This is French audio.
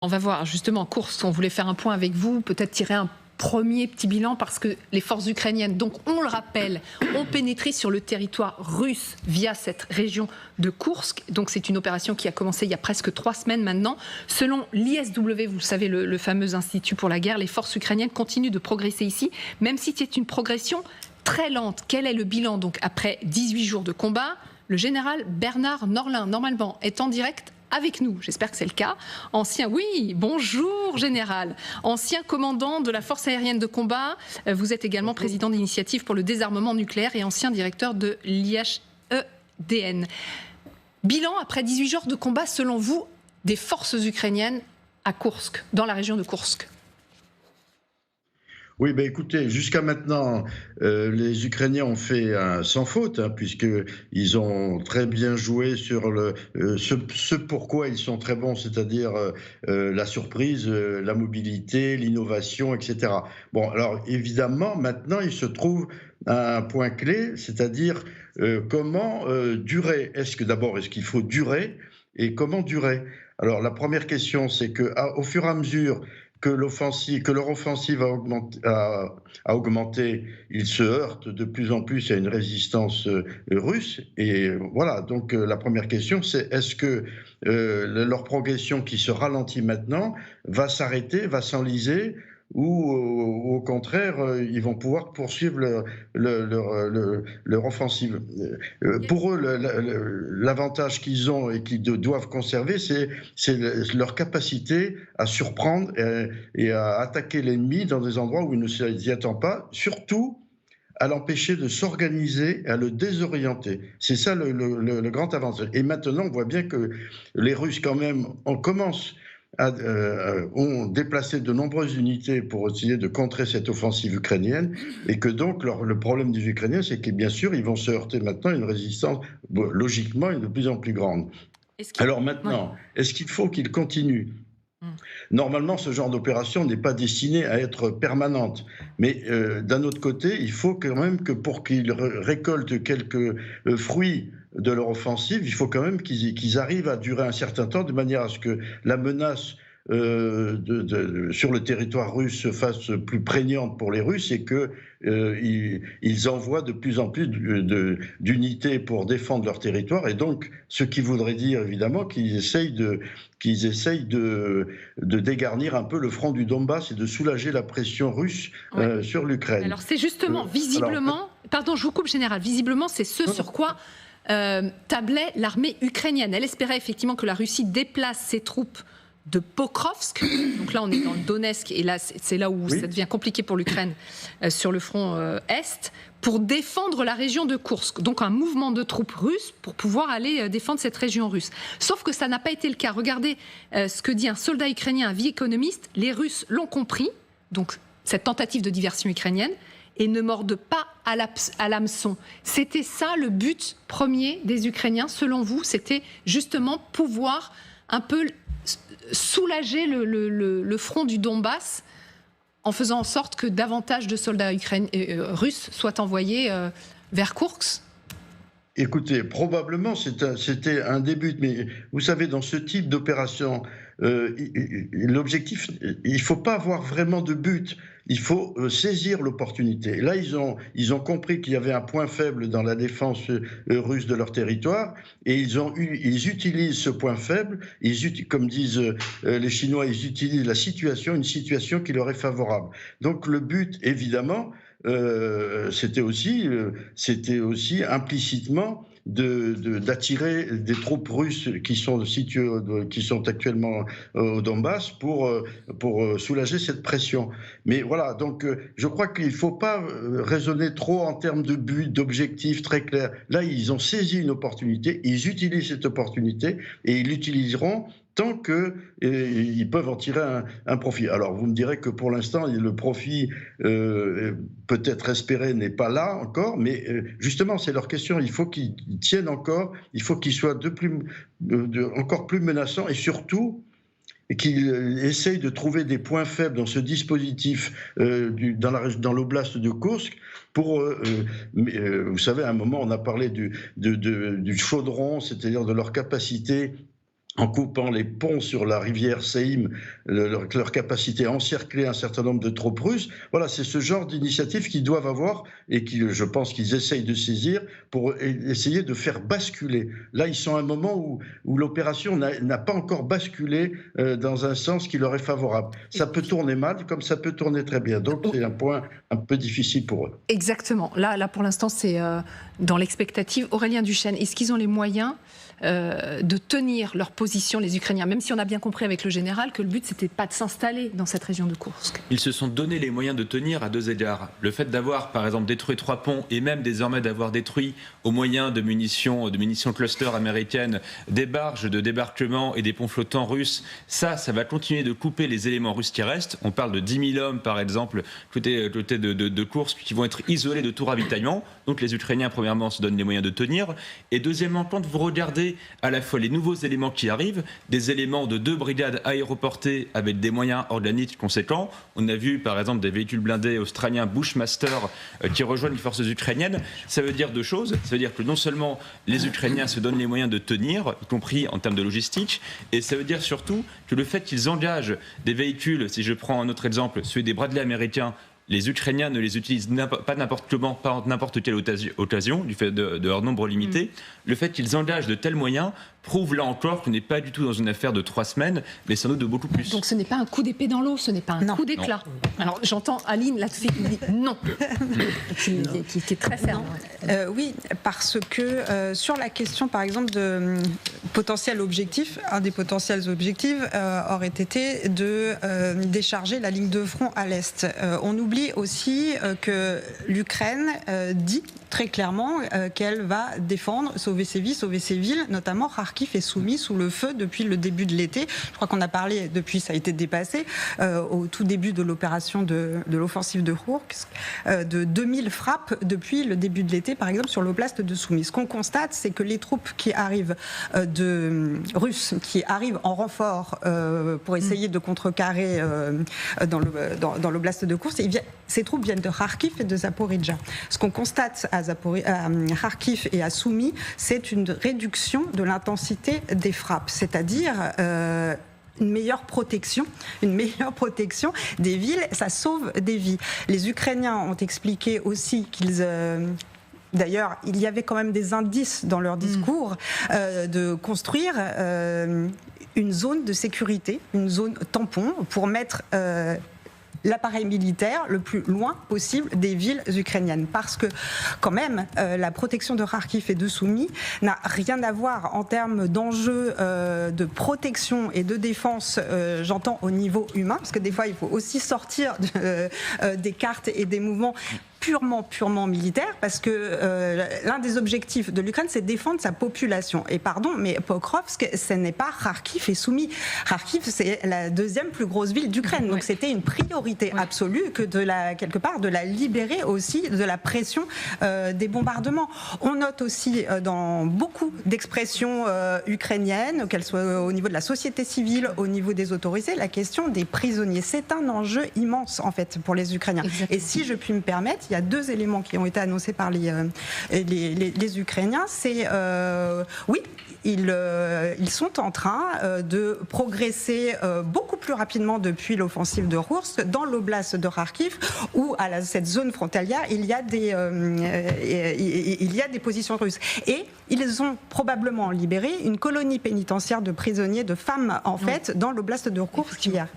On va voir justement en course, on voulait faire un point avec vous, peut-être tirer un premier petit bilan parce que les forces ukrainiennes, donc on le rappelle, ont pénétré sur le territoire russe via cette région de Koursk. Donc c'est une opération qui a commencé il y a presque 3 semaines maintenant. Selon l'ISW, vous le savez, le fameux institut pour la guerre, les forces ukrainiennes continuent de progresser ici, même si c'est une progression très lente. Quel est le bilan donc après 18 jours de combat? Le général Bernard Norlin, normalement, est en direct avec nous, j'espère que c'est le cas. Oui, bonjour général. Ancien commandant de la force aérienne de combat, vous êtes également président d'initiative pour le désarmement nucléaire et ancien directeur de l'IHEDN. Bilan après 18 jours de combat, selon vous, des forces ukrainiennes à Koursk, dans la région de Koursk? Oui, ben écoutez, jusqu'à maintenant, les Ukrainiens ont fait sans faute, hein, puisqu'ils ont très bien joué sur ce pourquoi ils sont très bons, c'est-à-dire la surprise, la mobilité, l'innovation, etc. Bon, alors évidemment, maintenant, il se trouve un point clé, c'est-à-dire comment durer. Est-ce qu'il faut durer et comment durer? Alors la première question, c'est qu'au fur et à mesure que leur offensive a augmenté, ils se heurtent de plus en plus à une résistance russe. Et voilà, donc la première question, c'est est-ce que leur progression qui se ralentit maintenant va s'arrêter, va s'enliser, ou au contraire, ils vont pouvoir poursuivre leur offensive. Pour eux, l'avantage qu'ils ont et qu'ils doivent conserver, c'est leur capacité à surprendre et à attaquer l'ennemi dans des endroits où il ne s'y attend pas, surtout à l'empêcher de s'organiser, à le désorienter. C'est ça le grand avantage. Et maintenant, on voit bien que les Russes, quand même, ont déplacé de nombreuses unités pour essayer de contrer cette offensive ukrainienne, et que donc le problème des Ukrainiens, c'est que bien sûr, ils vont se heurter maintenant à une résistance, logiquement, de plus en plus grande. Alors maintenant, est-ce qu'il faut qu'ils continuent? Normalement, ce genre d'opération n'est pas destiné à être permanente. Mais d'un autre côté, il faut quand même que pour qu'ils récoltent quelques fruits de leur offensive, il faut quand même qu'ils arrivent à durer un certain temps, de manière à ce que la menace sur le territoire russe se fasse plus prégnante pour les Russes, et qu'ils envoient de plus en plus d'unités pour défendre leur territoire, et donc ce qui voudrait dire évidemment qu'ils essayent de dégarnir un peu le front du Donbass et de soulager la pression russe sur l'Ukraine. Alors c'est justement, visiblement, pardon je vous coupe général, visiblement c'est sur quoi tablait l'armée ukrainienne. Elle espérait effectivement que la Russie déplace ses troupes de Pokrovsk, donc là on est dans le Donetsk, et là c'est là où ça devient compliqué pour l'Ukraine sur le front Est, pour défendre la région de Koursk, donc un mouvement de troupes russes pour pouvoir aller défendre cette région russe. Sauf que ça n'a pas été le cas. Regardez ce que dit un soldat ukrainien, un vie économiste, les Russes l'ont compris, donc cette tentative de diversion ukrainienne, et ne mordent pas à l'hameçon. C'était ça le but premier des Ukrainiens, selon vous? C'était justement pouvoir un peu soulager le front du Donbass en faisant en sorte que davantage de soldats russes soient envoyés vers Koursk? Écoutez, probablement c'était un début, mais vous savez, dans ce type d'opération, l'objectif, il ne faut pas avoir vraiment de but, il faut saisir l'opportunité. Là, ils ont compris qu'il y avait un point faible dans la défense russe de leur territoire, et ils utilisent ce point faible, comme disent les Chinois, ils utilisent une situation qui leur est favorable. Donc le but, évidemment, c'était aussi implicitement d'attirer des troupes russes qui sont actuellement au Donbass pour soulager cette pression. Mais voilà, donc je crois qu'il ne faut pas raisonner trop en termes de but, d'objectifs très clairs. Là, ils ont saisi une opportunité, ils utilisent cette opportunité, et ils l'utiliseront tant qu'ils peuvent en tirer un profit. Alors vous me direz que pour l'instant, le profit peut-être espéré n'est pas là encore, mais justement c'est leur question, il faut qu'ils tiennent encore, il faut qu'ils soient encore plus menaçants, et surtout qu'ils essayent de trouver des points faibles dans ce dispositif dans l'oblast de Koursk. Vous savez, à un moment on a parlé du chaudron, c'est-à-dire de leur capacité en coupant les ponts sur la rivière Seym, leur capacité à encercler un certain nombre de troupes russes. Voilà, c'est ce genre d'initiatives qu'ils doivent avoir et qui, je pense qu'ils essayent de saisir pour essayer de faire basculer. Là, ils sont à un moment où l'opération n'a pas encore basculé dans un sens qui leur est favorable. Ça peut tourner mal comme ça peut tourner très bien. Donc, c'est un point un peu difficile pour eux. Exactement. Là pour l'instant, c'est dans l'expectative. Aurélien Duchesne, est-ce qu'ils ont les moyens de tenir leur position, les Ukrainiens, même si on a bien compris avec le général que le but, c'était pas de s'installer dans cette région de Koursk. Ils se sont donné les moyens de tenir à 2 égards. Le fait d'avoir, par exemple, détruit 3 ponts et même désormais d'avoir détruit, au moyen de munitions cluster américaines, des barges de débarquement et des ponts flottants russes, ça va continuer de couper les éléments russes qui restent. On parle de 10 000 hommes, par exemple, côté de Koursk, qui vont être isolés de tout ravitaillement. Donc les Ukrainiens, premièrement, se donnent les moyens de tenir. Et deuxièmement, quand vous regardez à la fois les nouveaux éléments qui arrivent, des éléments de 2 brigades aéroportées avec des moyens organiques conséquents. On a vu par exemple des véhicules blindés australiens Bushmaster qui rejoignent les forces ukrainiennes. Ça veut dire 2 choses. Ça veut dire que non seulement les Ukrainiens se donnent les moyens de tenir, y compris en termes de logistique, et ça veut dire surtout que le fait qu'ils engagent des véhicules, si je prends un autre exemple, celui des Bradley américains, les Ukrainiens ne les utilisent pas n'importe comment, pas en n'importe quelle occasion, du fait de leur nombre limité. Le fait qu'ils engagent de tels moyens prouve là encore qu'on n'est pas du tout dans une affaire de 3 semaines, mais sans doute de beaucoup plus. Donc ce n'est pas un coup d'épée dans l'eau, ce n'est pas un coup d'éclat. Alors j'entends Aline là tout de suite qui dit non, qui est très ferme. Oui, parce que sur la question par exemple de potentiel objectif, un des potentiels objectifs aurait été de décharger la ligne de front à l'Est. On oublie aussi que l'Ukraine dit très clairement qu'elle va défendre, sauver ses vies, sauver ses villes, notamment Kharkiv est soumis sous le feu depuis le début de l'été. Je crois qu'on a parlé, depuis ça a été dépassé, au tout début de l'opération de l'offensive de Koursk, de 2000 frappes depuis le début de l'été, par exemple sur l'oblast de Soumy. Ce qu'on constate, c'est que les troupes qui arrivent russes, qui arrivent en renfort pour essayer de contrecarrer dans l'oblast de Koursk, ces troupes viennent de Kharkiv et de Zaporijjia. Ce qu'on constate à Kharkiv et à Soumy, c'est une réduction de l'intensité des frappes, c'est-à-dire une meilleure protection des villes, ça sauve des vies. Les Ukrainiens ont expliqué aussi qu'ils... D'ailleurs, il y avait quand même des indices dans leur discours de construire une zone de sécurité, une zone tampon pour mettre... l'appareil militaire le plus loin possible des villes ukrainiennes. Parce que, quand même, la protection de Kharkiv et de Soumy n'a rien à voir en termes d'enjeux de protection et de défense, j'entends au niveau humain, parce que des fois, il faut aussi sortir des cartes et des mouvements purement militaire, parce que l'un des objectifs de l'Ukraine, c'est défendre sa population. Et pardon, mais Pokrovsk, ce n'est pas Kharkiv et Soumy. Kharkiv, c'est la 2e plus grosse ville d'Ukraine. Donc c'était une priorité absolue que quelque part, de la libérer aussi de la pression des bombardements. On note aussi dans beaucoup d'expressions ukrainiennes, qu'elles soient au niveau de la société civile, au niveau des autorités, la question des prisonniers. C'est un enjeu immense, en fait, pour les Ukrainiens. Exactement. Et si je puis me permettre, il y a 2 éléments qui ont été annoncés par les Ukrainiens. C'est, oui, ils sont en train de progresser beaucoup plus rapidement depuis l'offensive de Koursk dans l'oblast de Kharkiv, où à cette zone frontalière, il y a des positions russes. Et ils ont probablement libéré une colonie pénitentiaire de prisonniers, de femmes, en fait, dans l'oblast de Koursk hier.